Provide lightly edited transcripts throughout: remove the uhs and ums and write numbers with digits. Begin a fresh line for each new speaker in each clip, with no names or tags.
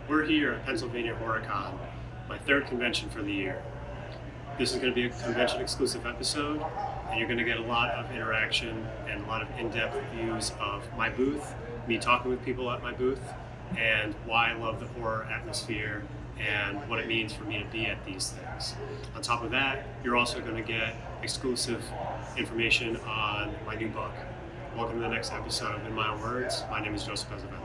We're here at Pennsylvania HorrorCon, my third convention for the year. This is going to be a convention exclusive episode, and you're going to get a lot of interaction and a lot of in-depth views of my booth, me talking with people at my booth, and why I love the horror atmosphere and what it means for me to be at these things. On top of that, you're also going to get exclusive information on my new book. Welcome to the next episode of In My Own Words. My name is Joseph Azevedo.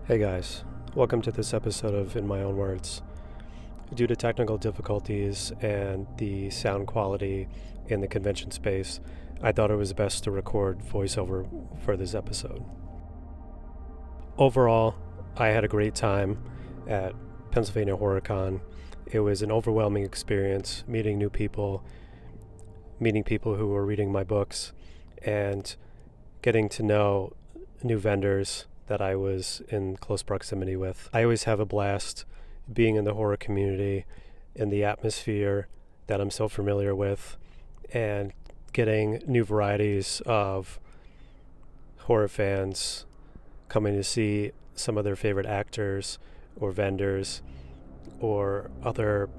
Hey guys, welcome to this episode of In My Own Words. Due to technical difficulties and the sound quality in the convention space, I thought it was best to record voiceover for this episode. Overall, I had a great time at Pennsylvania HorrorCon. It was an overwhelming experience meeting new people, meeting people who were reading my books, and getting to know new vendors that I was in close proximity with. I always have a blast being in the horror community, in the atmosphere that I'm so familiar with, and getting new varieties of horror fans coming to see some of their favorite actors or vendors or other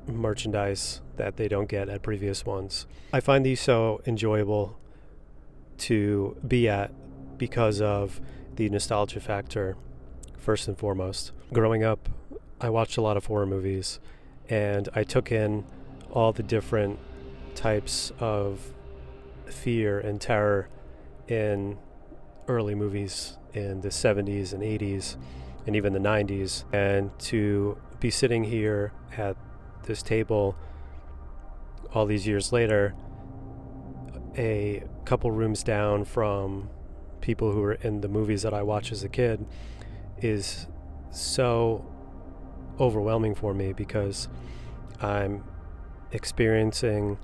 merchandise that they don't get at previous ones. I find these so enjoyable to be at because of the nostalgia factor, first and foremost. Growing up, I watched a lot of horror movies, and I took in all the different types of fear and terror in early movies in the 70s and 80s and even the 90s. And to be sitting here at this table all these years later, a couple rooms down from people who were in the movies that I watched as a kid, is so overwhelming for me because I'm experiencing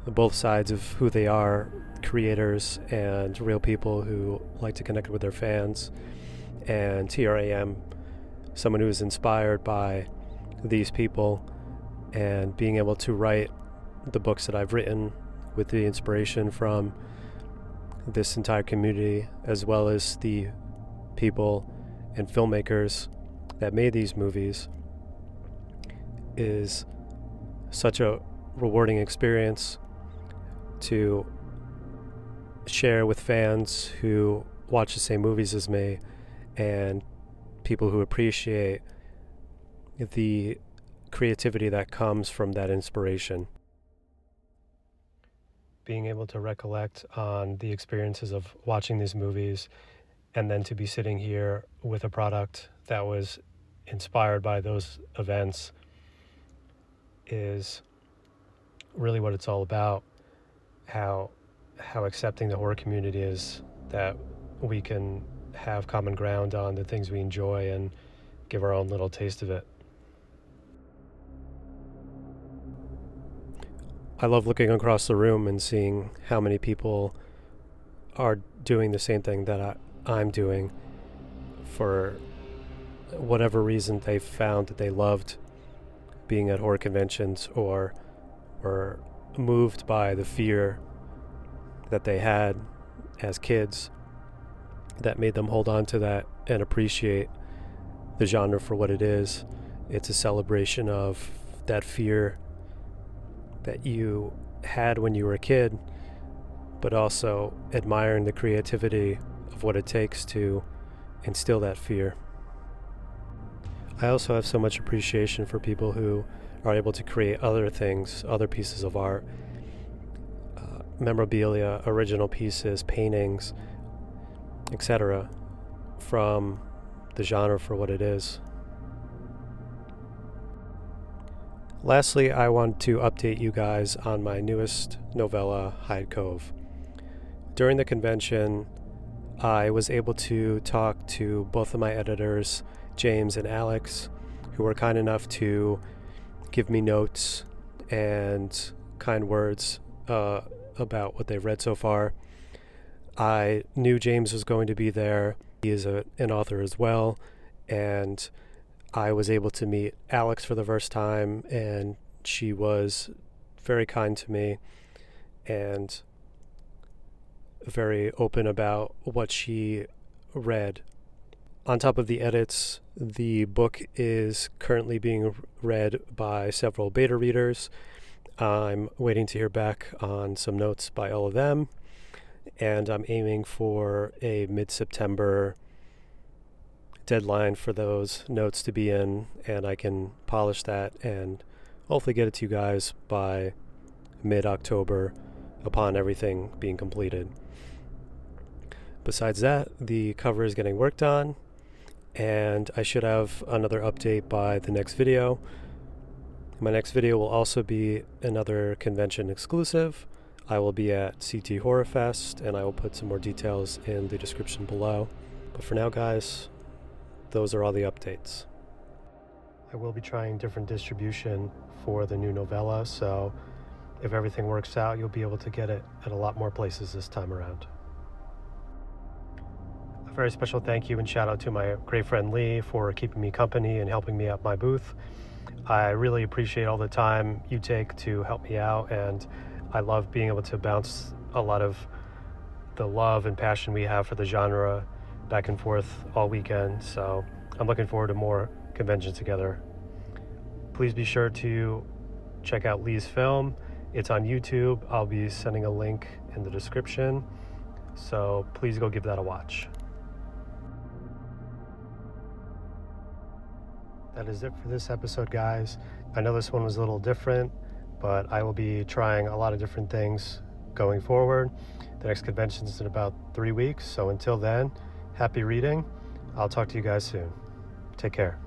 both sides of who they are, creators and real people who like to connect with their fans. And here I am, someone who is inspired by these people and being able to write the books that I've written with the inspiration from this entire community, as well as the people and filmmakers that made these movies, is such a rewarding experience to share with fans who watch the same movies as me and people who appreciate the creativity that comes from that inspiration. Being able to recollect on the experiences of watching these movies and then to be sitting here with a product that was inspired by those events is really what it's all about. How accepting the horror community is, that we can have common ground on the things we enjoy and give our own little taste of it. I love looking across the room and seeing how many people are doing the same thing that I'm doing. For whatever reason, they found that they loved being at horror conventions or were moved by the fear that they had as kids that made them hold on to that and appreciate the genre for what it is. It's a celebration of that fear that you had when you were a kid, but also admiring the creativity of what it takes to instill that fear. I also have so much appreciation for people who are able to create other things, other pieces of art, memorabilia, original pieces, paintings, etc., from the genre for what it is. Lastly, I want to update you guys on my newest novella, Hyde Cove. During the convention, I was able to talk to both of my editors, James and Alex, who were kind enough to give me notes and kind words about what they've read so far. I knew James was going to be there. He is an author as well, and I was able to meet Alex for the first time, and she was very kind to me and very open about what she read. On top of the edits, the book is currently being read by several beta readers. I'm waiting to hear back on some notes by all of them, and I'm aiming for a mid-September deadline for those notes to be in, and I can polish that and hopefully get it to you guys by mid-October upon everything being completed. Besides that, the cover is getting worked on, and I should have another update by the next video. My next video will also be another convention exclusive. I will be at CT Horrorfest, and I will put some more details in the description below. But for now, guys, those are all the updates. I will be trying different distribution for the new novella, so if everything works out, you'll be able to get it at a lot more places this time around. A very special thank you and shout out to my great friend Lee for keeping me company and helping me at my booth. I really appreciate all the time you take to help me out, and I love being able to bounce a lot of the love and passion we have for the genre back and forth all weekend, so I'm looking forward to more conventions together. Please be sure to check out Lee's film. It's on YouTube. I'll be sending a link in the description, so please go give that a watch. That is it for this episode, guys. I know this one was a little different, but I will be trying a lot of different things going forward. The next convention is in about 3 weeks, so until then, happy reading. I'll talk to you guys soon. Take care.